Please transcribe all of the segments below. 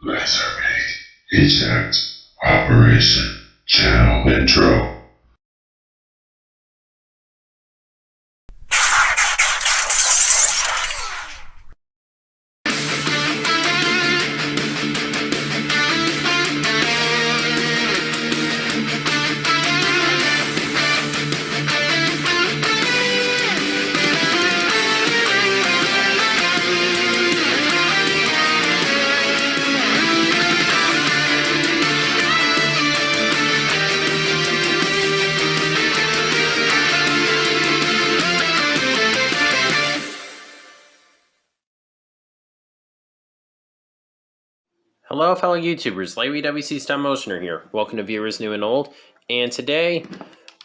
Lasermate, eject, operation, channel intro. Hello fellow YouTubers, LightWC Stop Motioner here. Welcome to viewers new and old. And today,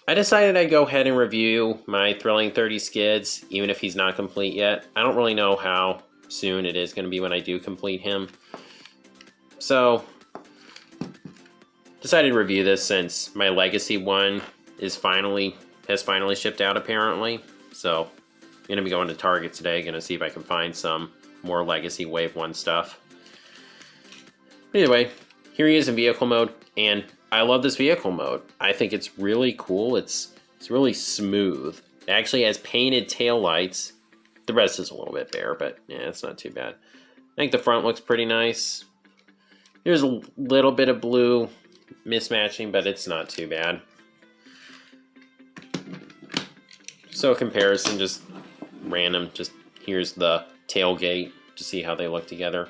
I decided I'd go ahead and review my Thrilling 30 Skids, even if he's not complete yet. I don't really know how soon it is going to be when I do complete him. So, decided to review this since my Legacy one has finally shipped out apparently. So, I'm going to be going to Target today, going to see if I can find some more Legacy Wave 1 stuff. Either way, here he is in vehicle mode, and I love this vehicle mode. I think it's really cool. It's really smooth. It actually has painted tail lights. The rest is a little bit bare, but yeah, it's not too bad. I think the front looks pretty nice. There's a little bit of blue mismatching, but it's not too bad. So comparison, just random. Just here's the tailgate to see how they look together.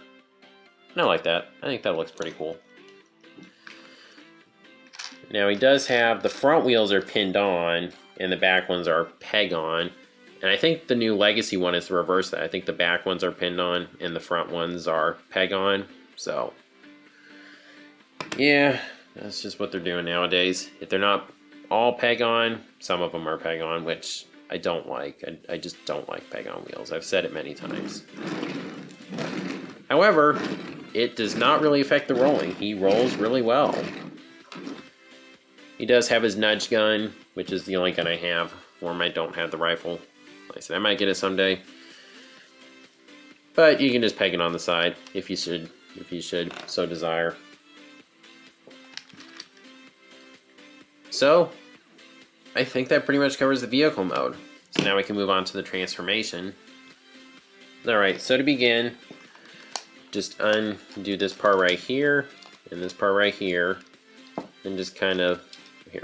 And I like that. I think that looks pretty cool. Now he does have, the front wheels are pinned on and the back ones are peg on. And I think the new Legacy one is the reverse that. I think the back ones are pinned on and the front ones are peg on. So yeah, that's just what they're doing nowadays. If they're not all peg on, some of them are peg on, which I don't like. I just don't like peg on wheels. I've said it many times. However, it does not really affect the rolling. He rolls really well. He does have his nudge gun, which is the only gun I have for him. I don't have the rifle. Like I said, I might get it someday. But you can just peg it on the side if you should so desire. So, I think that pretty much covers the vehicle mode. So now we can move on to the transformation. Alright, so to begin, just undo this part right here and this part right here, and just kind of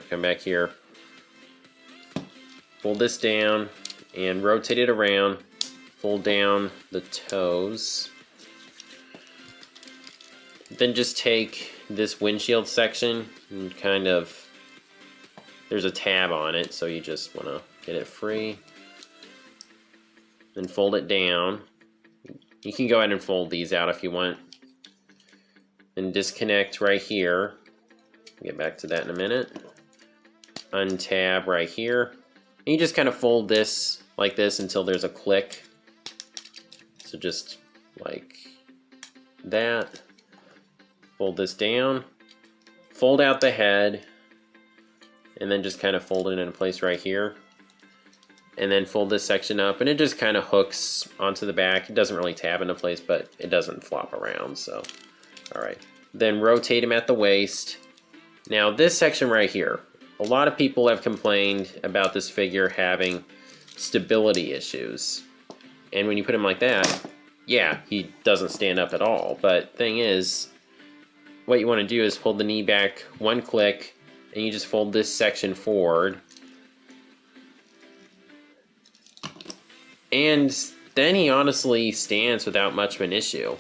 come back here, fold this down and rotate it around, fold down the toes, then just take this windshield section and kind of, there's a tab on it, so you just want to get it free, then fold it down. You can go ahead and fold these out if you want. And disconnect right here. I'll get back to that in a minute. Untab right here. And you just kind of fold this like this until there's a click. So just like that. Fold this down. Fold out the head. And then just kind of fold it in place right here. And then fold this section up, and it just kind of hooks onto the back. It doesn't really tab into place, but it doesn't flop around, so. Alright. Then rotate him at the waist. Now this section right here, a lot of people have complained about this figure having stability issues. And when you put him like that, yeah, he doesn't stand up at all. But thing is, what you want to do is hold the knee back one click, and you just fold this section forward. And then he honestly stands without much of an issue.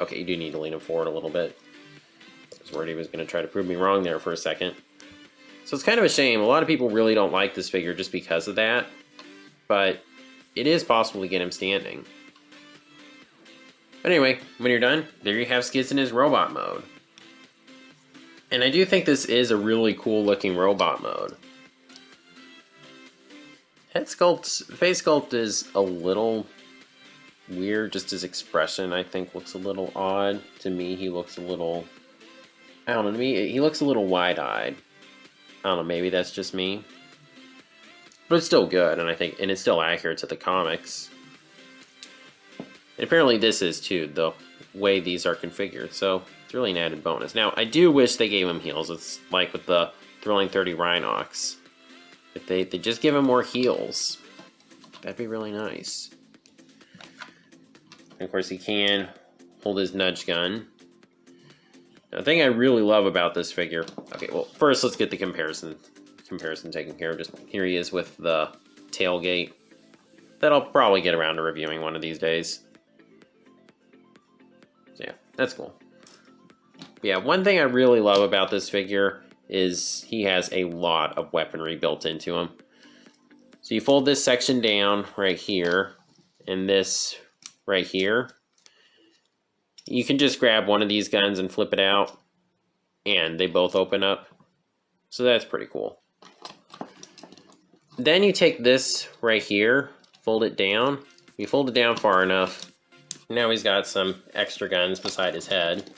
Okay, you do need to lean him forward a little bit. I was worried he was going to try to prove me wrong there for a second. So it's kind of a shame. A lot of people really don't like this figure just because of that. But it is possible to get him standing. But anyway, when you're done, there you have Skids in his robot mode. And I do think this is a really cool looking robot mode. Face sculpt is a little weird, just his expression I think looks a little odd. To me, he looks a little, I don't know, to me, he looks a little wide-eyed. I don't know, maybe that's just me. But it's still good, and and it's still accurate to the comics. And apparently this is too, though. way these are configured, so it's really an added bonus. Now, I do wish they gave him heals. It's like with the Thrilling 30 Rhinox. If they just give him more heals, that'd be really nice. And of course, he can hold his nudge gun. Now, the thing I really love about this figure... Okay, well, first let's get the comparison taken care of. Just here he is with the tailgate. That I'll probably get around to reviewing one of these days. So yeah, that's cool. But yeah, one thing I really love about this figure is he has a lot of weaponry built into him. So you fold this section down right here, and this right here. You can just grab one of these guns and flip it out, and they both open up. So that's pretty cool. Then you take this right here, fold it down. You fold it down far enough. Now he's got some extra guns beside his head.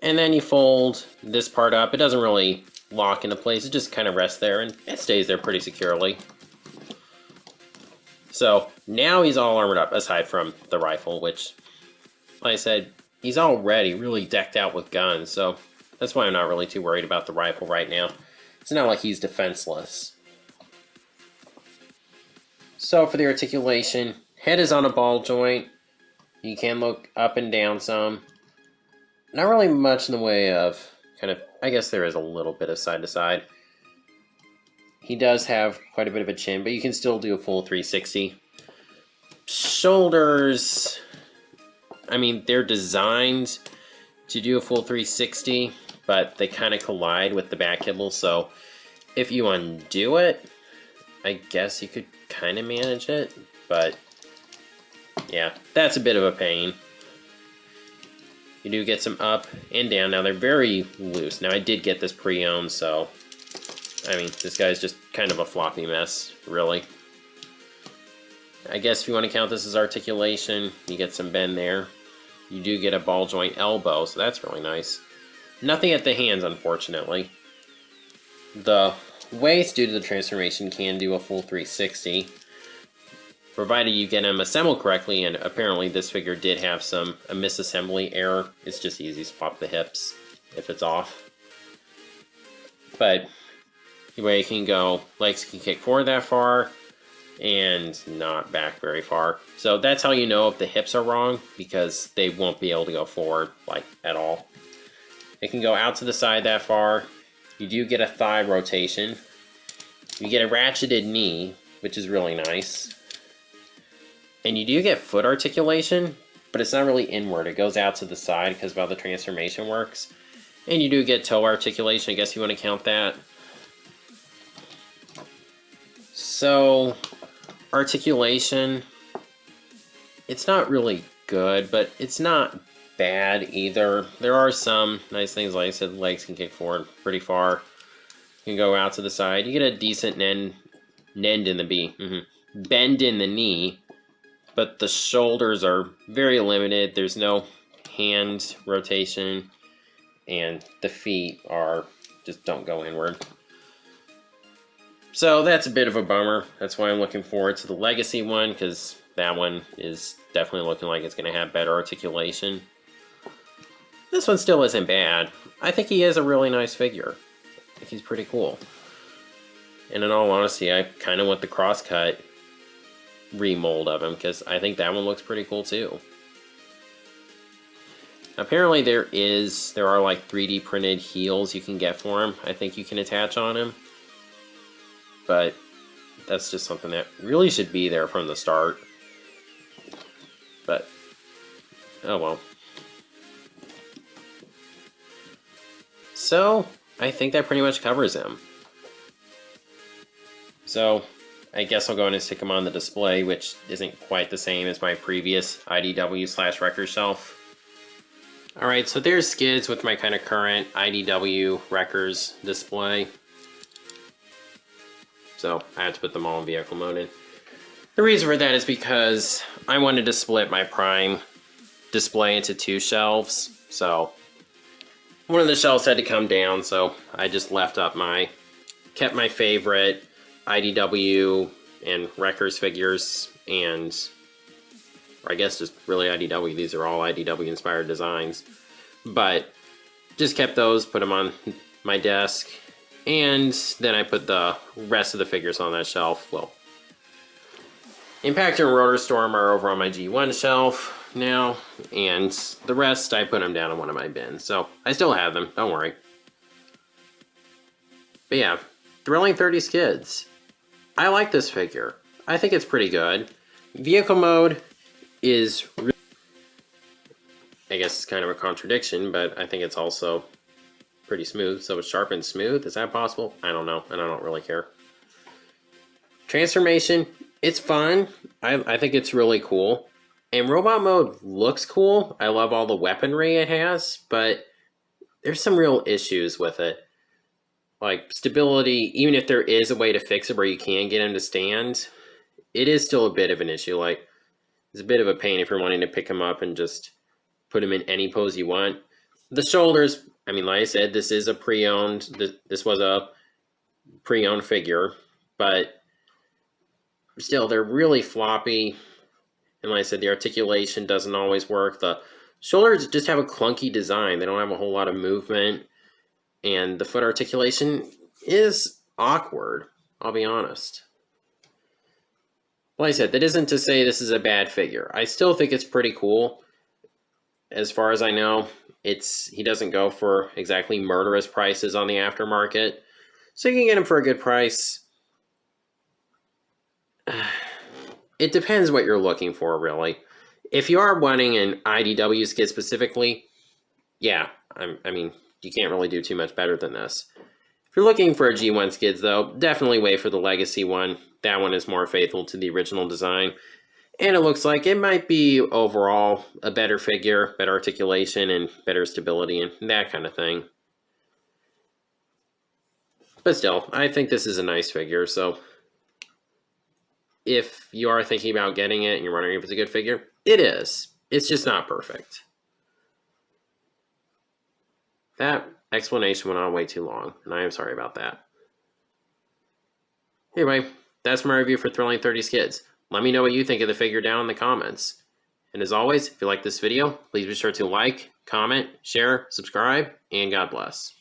And then you fold this part up. It doesn't really lock into place. It just kind of rests there, and it stays there pretty securely. So now he's all armored up, aside from the rifle, which, like I said, he's already really decked out with guns. So that's why I'm not really too worried about the rifle right now. It's not like he's defenseless. So for the articulation, head is on a ball joint. You can look up and down some. Not really much in the way of kind of, I guess there is a little bit of side to side. He does have quite a bit of a chin, but you can still do a full 360. Shoulders, I mean, they're designed to do a full 360, but they kind of collide with the back kibble, so if you undo it, I guess you could kind of manage it, but yeah, that's a bit of a pain. You do get some up and down. Now, they're very loose. Now, I did get this pre-owned, so, I mean, this guy's just kind of a floppy mess, really. I guess if you want to count this as articulation, you get some bend there. You do get a ball joint elbow, so that's really nice. Nothing at the hands, unfortunately. The waist, due to the transformation, can do a full 360. Provided you get them assembled correctly, and apparently this figure did have a misassembly error. It's just easy to swap the hips if it's off. But anyway, you can go, legs can kick forward that far, and not back very far. So that's how you know if the hips are wrong, because they won't be able to go forward, like, at all. It can go out to the side that far. You do get a thigh rotation. You get a ratcheted knee, which is really nice. And you do get foot articulation, but it's not really inward. It goes out to the side because of how the transformation works. And you do get toe articulation, I guess you want to count that. So, articulation, it's not really good, but it's not bad either. There are some nice things, like I said, legs can kick forward pretty far. You can go out to the side. You get a decent bend in the knee. But the shoulders are very limited. There's no hand rotation, and the feet just don't go inward. So that's a bit of a bummer. That's why I'm looking forward to the Legacy one, because that one is definitely looking like it's going to have better articulation. This one still isn't bad. I think he is a really nice figure. I think he's pretty cool. And in all honesty, I kind of want the crosscut remold of him, because I think that one looks pretty cool too. Apparently there are like 3D printed heels you can get for him. I think you can attach on him, but that's just something that really should be there from the start. But oh well. So I think that pretty much covers him. So I guess I'll go ahead and stick him on the display, which isn't quite the same as my previous IDW/Wrecker shelf. Alright, so there's Skids with my kind of current IDW Wreckers display. So I had to put them all in vehicle mode in. The reason for that is because I wanted to split my Prime display into two shelves. So one of the shelves had to come down, so I just kept my favorite IDW and Wreckers figures, and or I guess just really IDW. These are all IDW inspired designs. But just kept those, put them on my desk, and then I put the rest of the figures on that shelf. Well, Impactor and Rotor Storm are over on my G1 shelf now, and the rest I put them down in one of my bins. So I still have them, don't worry. But yeah, Thrilling 30 Skids. I like this figure. I think it's pretty good. Vehicle mode is really, I guess it's kind of a contradiction, but I think it's also pretty smooth. So it's sharp and smooth. Is that possible? I don't know, and I don't really care. Transformation, it's fun. I think it's really cool. And robot mode looks cool. I love all the weaponry it has, but there's some real issues with it. Like stability, even if there is a way to fix it where you can get him to stand, it is still a bit of an issue. Like, it's a bit of a pain if you're wanting to pick him up and just put him in any pose you want. The shoulders, I mean, like I said, this is a pre-owned, this was a pre-owned figure, but still, they're really floppy. And like I said, the articulation doesn't always work. The shoulders just have a clunky design. They don't have a whole lot of movement. And the foot articulation is awkward, I'll be honest. Like I said, that isn't to say this is a bad figure. I still think it's pretty cool. As far as I know, he doesn't go for exactly murderous prices on the aftermarket. So you can get him for a good price. It depends what you're looking for, really. If you are wanting an IDW skid specifically, yeah, I mean, you can't really do too much better than this. If you're looking for a G1 Skids, though, definitely wait for the Legacy one. That one is more faithful to the original design. And it looks like it might be overall a better figure, better articulation, and better stability, and that kind of thing. But still, I think this is a nice figure, so if you are thinking about getting it and you're wondering if it's a good figure, it is. It's just not perfect. That explanation went on way too long, and I am sorry about that. Anyway, that's my review for Thrilling 30 Skids. Let me know what you think of the figure down in the comments. And as always, if you like this video, please be sure to like, comment, share, subscribe, and God bless.